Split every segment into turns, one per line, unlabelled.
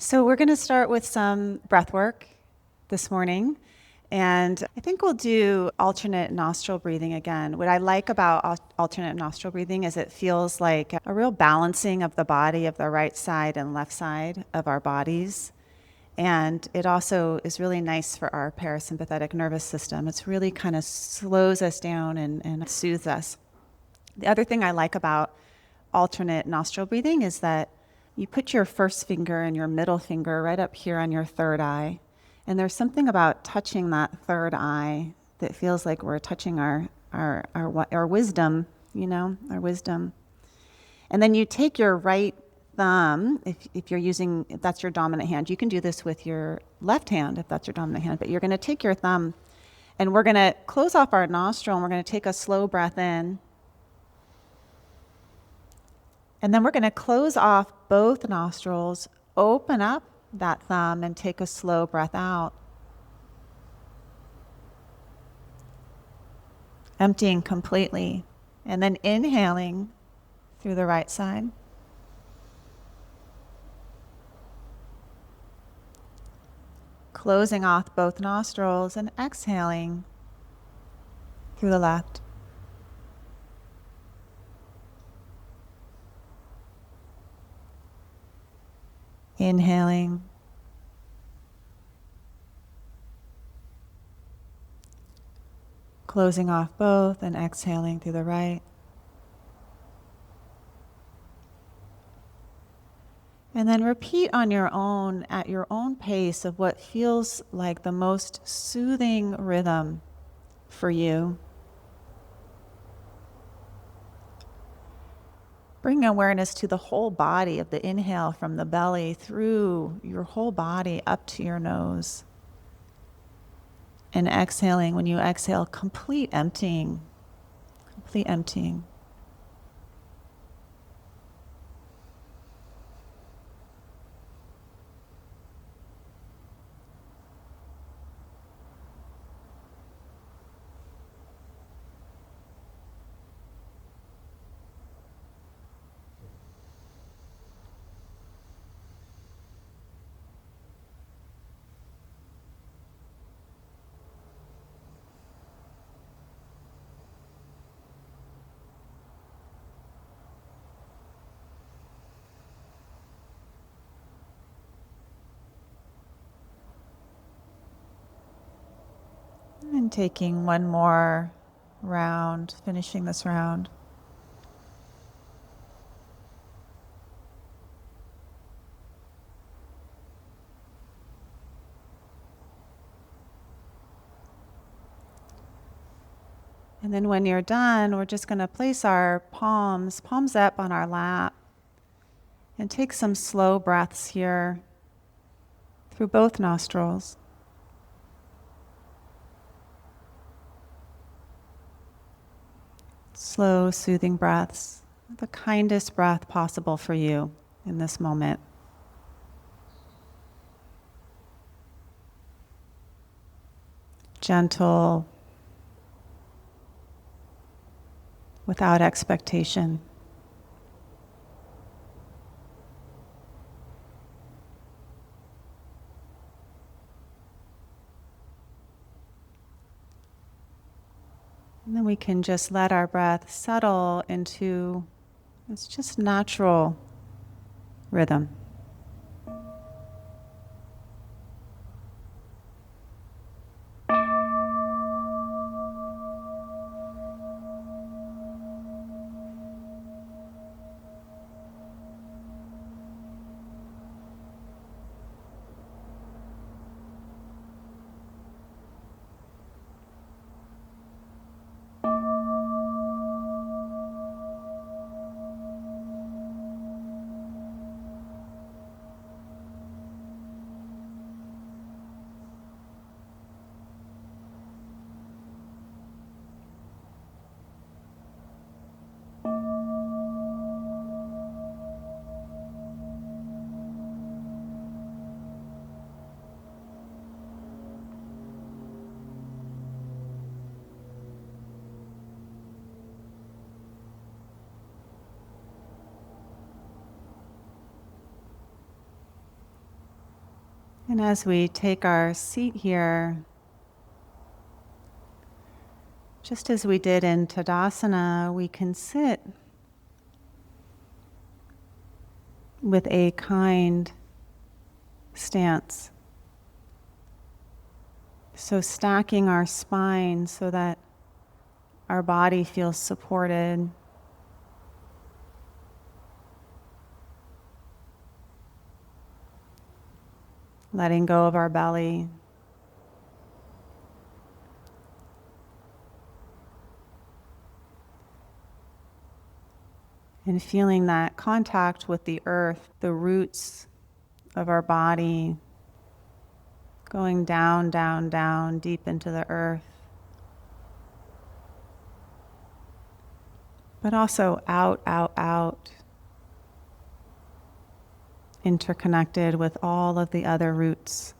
So we're going to start with some breath work this morning. And I think we'll do alternate nostril breathing again. What I like about alternate nostril breathing is it feels like a real balancing of the body, of the right side and left side of our bodies. And it also is really nice for our parasympathetic nervous system. It's really kind of slows us down and soothes us. The other thing I like about alternate nostril breathing is that you put your first finger and your middle finger right up here on your third eye. And there's something about touching that third eye that feels like we're touching our wisdom, our wisdom. And then you take your right thumb, if that's your dominant hand. You can do this with your left hand if that's your dominant hand, but you're going to take your thumb and we're going to close off our nostril and we're going to take a slow breath in. And then we're going to close off both nostrils, open up that thumb, and take a slow breath out. Emptying completely. And then inhaling through the right side. Closing off both nostrils and exhaling through the left. Inhaling. Closing off both and exhaling through the right. And then repeat on your own, at your own pace, of what feels like the most soothing rhythm for you. Bring awareness to the whole body of the inhale from the belly through your whole body up to your nose. And exhaling, when you exhale, complete emptying. Complete emptying. And taking one more round, finishing this round. And then when you're done, we're just going to place our palms up on our lap, and take some slow breaths here through both nostrils. Slow, soothing breaths, the kindest breath possible for you in this moment. Gentle, without expectation. And then we can just let our breath settle into its just natural rhythm. And as we take our seat here, just as we did in Tadasana, we can sit with a kind stance. So stacking our spine so that our body feels supported. Letting go of our belly. And feeling that contact with the earth, the roots of our body, going down, down, down, deep into the earth. But also out, out, out, interconnected with all of the other roots.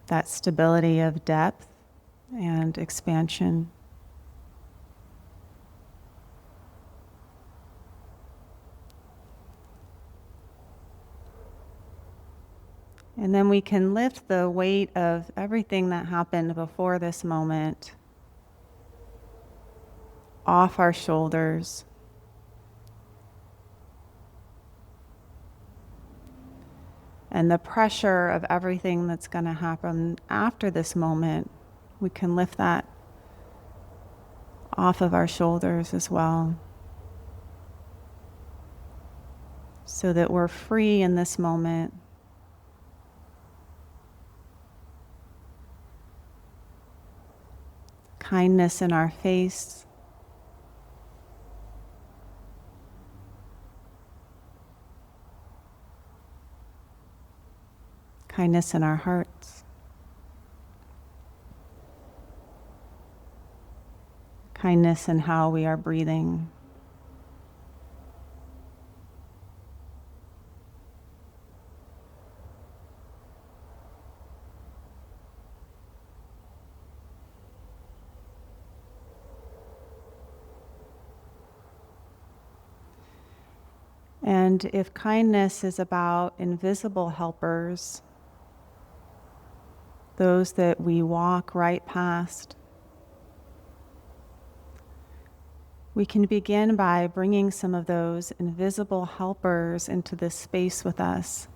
That stability of depth and expansion. And then we can lift the weight of everything that happened before this moment off our shoulders. And the pressure of everything that's going to happen after this moment, we can lift that off of our shoulders as well. So that we're free in this moment. Kindness in our face. Kindness in our hearts. Kindness in how we are breathing. And if kindness is about invisible helpers, those that we walk right past, we can begin by bringing some of those invisible helpers into this space with us.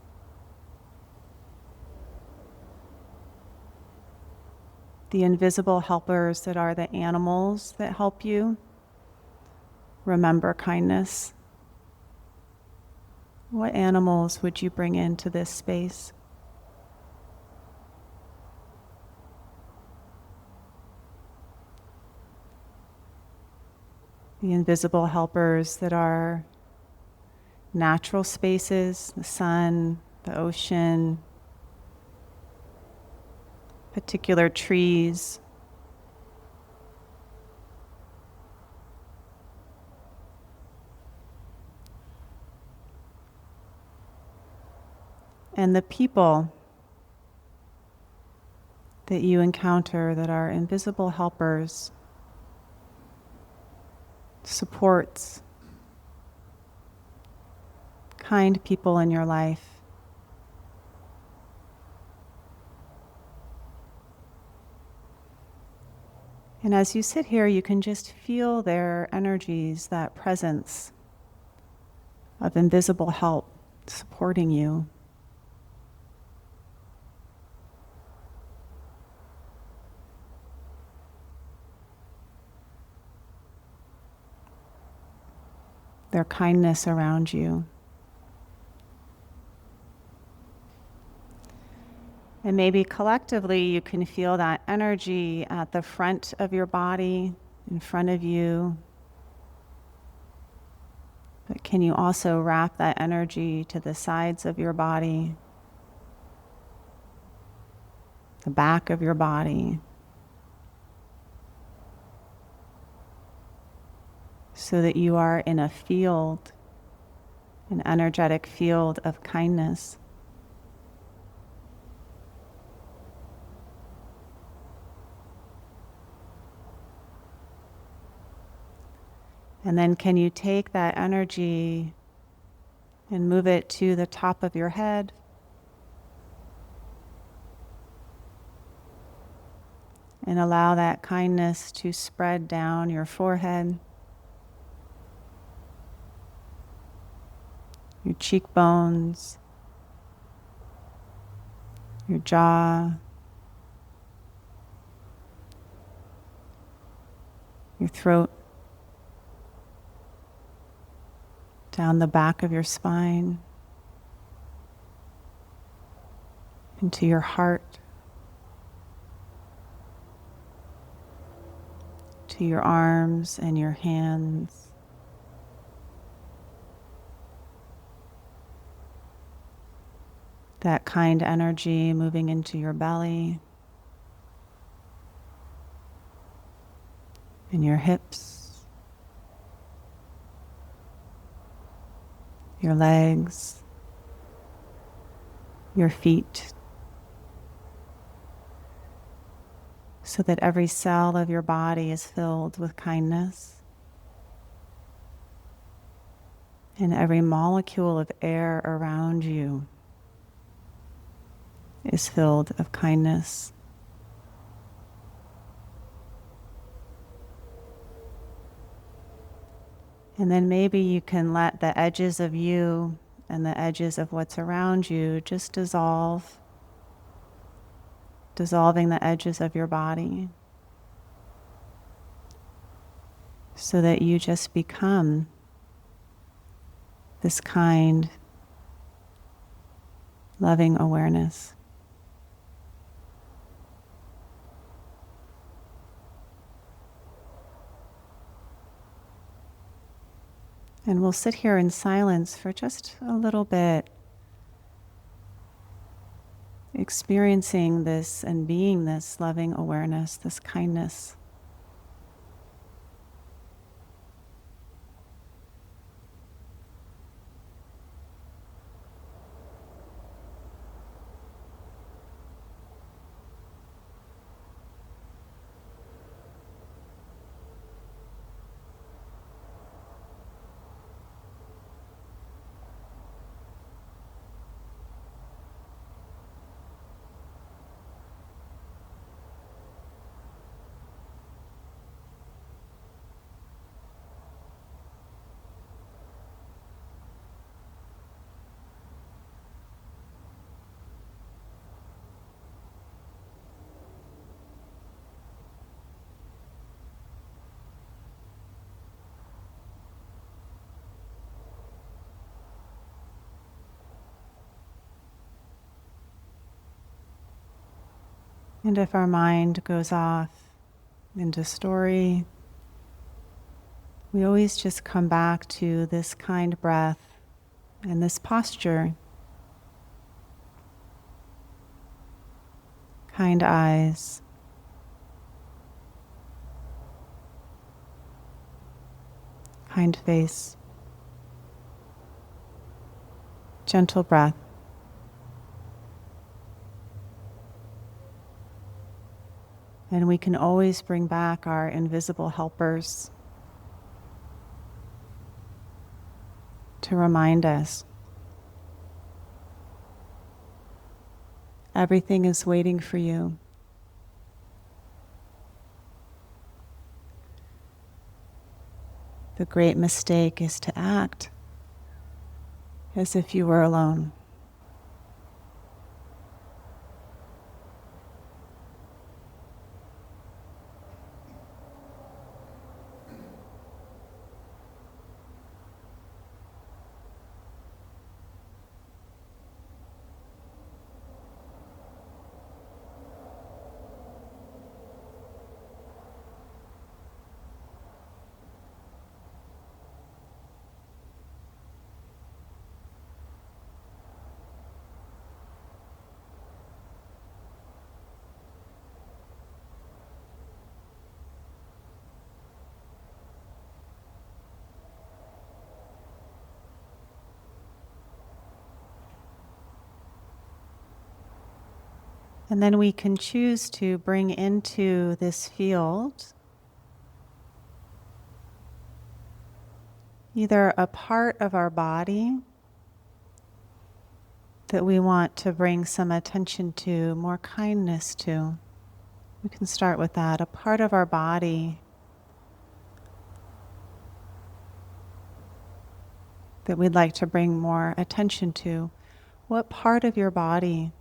The invisible helpers that are the animals that help you. Remember kindness. What animals would you bring into this space? The invisible helpers that are natural spaces, the sun, the ocean, particular trees. And the people that you encounter that are invisible helpers, supports, kind people in your life. And as you sit here, you can just feel their energies, that presence of invisible help supporting you. Their kindness around you. And maybe collectively you can feel that energy at the front of your body, in front of you. But can you also wrap that energy to the sides of your body, the back of your body, so that you are in a field, an energetic field of kindness. And then can you take that energy and move it to the top of your head. And allow that kindness to spread down your forehead, your cheekbones, your jaw, your throat, down the back of your spine, into your heart, to your arms and your hands. That kind energy moving into your belly and your hips, your legs, your feet, so that every cell of your body is filled with kindness, and every molecule of air around you is filled of kindness. And then maybe you can let the edges of you and the edges of what's around you just dissolve, dissolving the edges of your body, so that you just become this kind, loving awareness. And we'll sit here in silence for just a little bit, experiencing this and being this loving awareness, this kindness. And if our mind goes off into story, we always just come back to this kind breath and this posture. Kind eyes, kind face, gentle breath. And we can always bring back our invisible helpers to remind us everything is waiting for you. The great mistake is to act as if you were alone. And then we can choose to bring into this field either a part of our body that we want to bring some attention to, more kindness to. We can start with that. A part of our body that we'd like to bring more attention to. What part of your body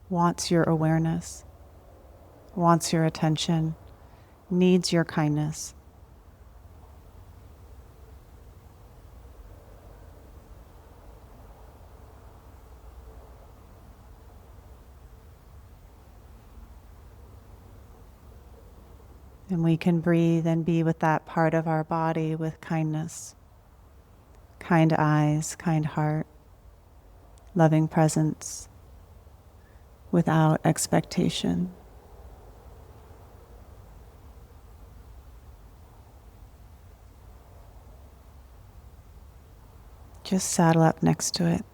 wants your awareness, wants your attention, needs your kindness? And we can breathe and be with that part of our body with kindness, kind eyes, kind heart, loving presence, without expectation. Just saddle up next to it.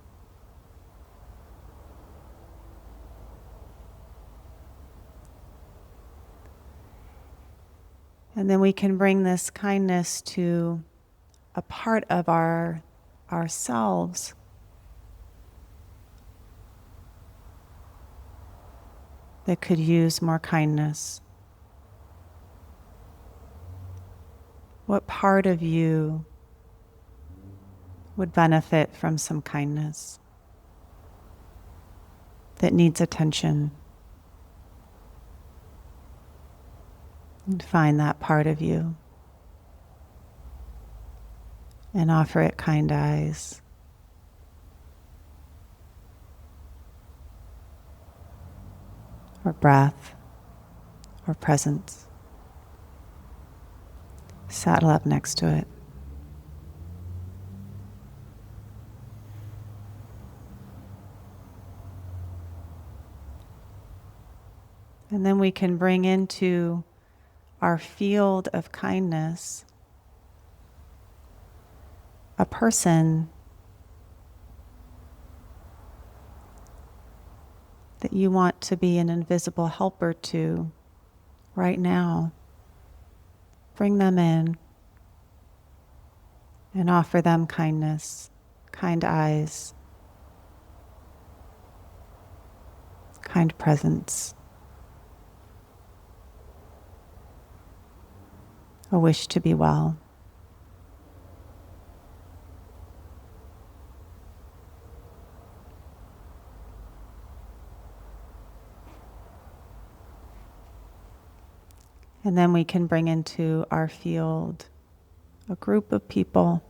And then we can bring this kindness to a part of ourselves that could use more kindness. What part of you would benefit from some kindness that needs attention? And find that part of you and offer it kind eyes. Or breath, or presence. Saddle up next to it. And then we can bring into our field of kindness a person that you want to be an invisible helper to right now. Bring them in and offer them kindness, kind eyes, kind presence, a wish to be well. And then we can bring into our field a group of people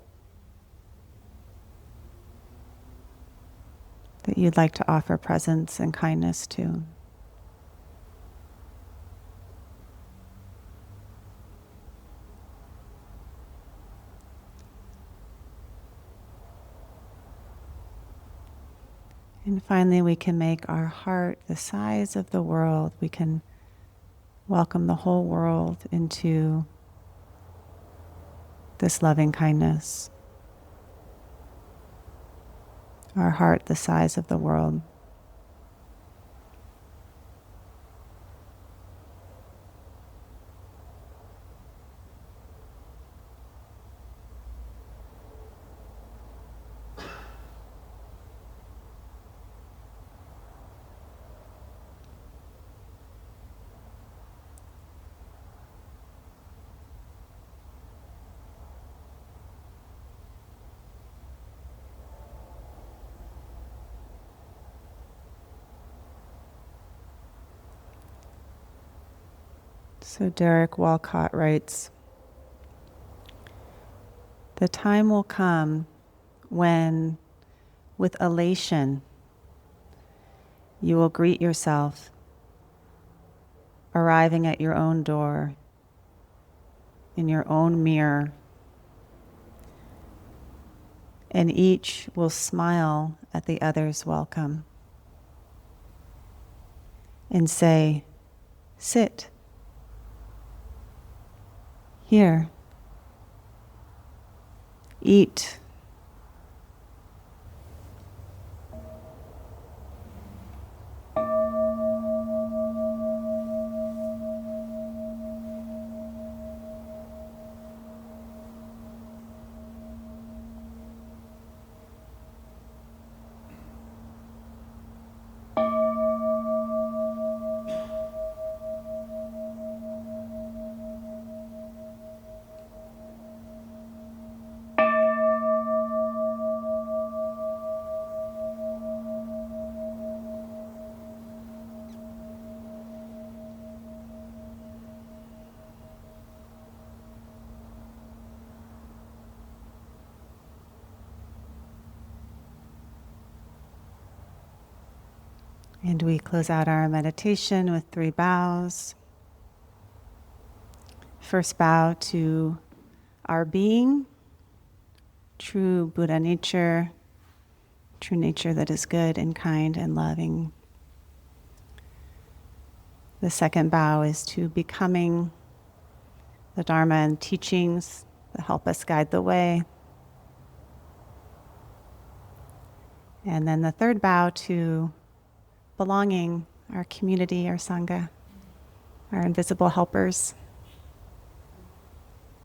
that you'd like to offer presence and kindness to. And finally, we can make our heart the size of the world. We can welcome the whole world into this loving kindness. Our heart the size of the world. So Derek Walcott writes, "The time will come when, with elation, you will greet yourself, arriving at your own door, in your own mirror, and each will smile at the other's welcome and say, 'Sit here, eat.' And we close out our meditation with 3 bows. First bow to our being, true Buddha nature, true nature that is good and kind and loving. The second bow is to becoming the Dharma and teachings that help us guide the way. And then the third bow to belonging, our community, our Sangha, our invisible helpers.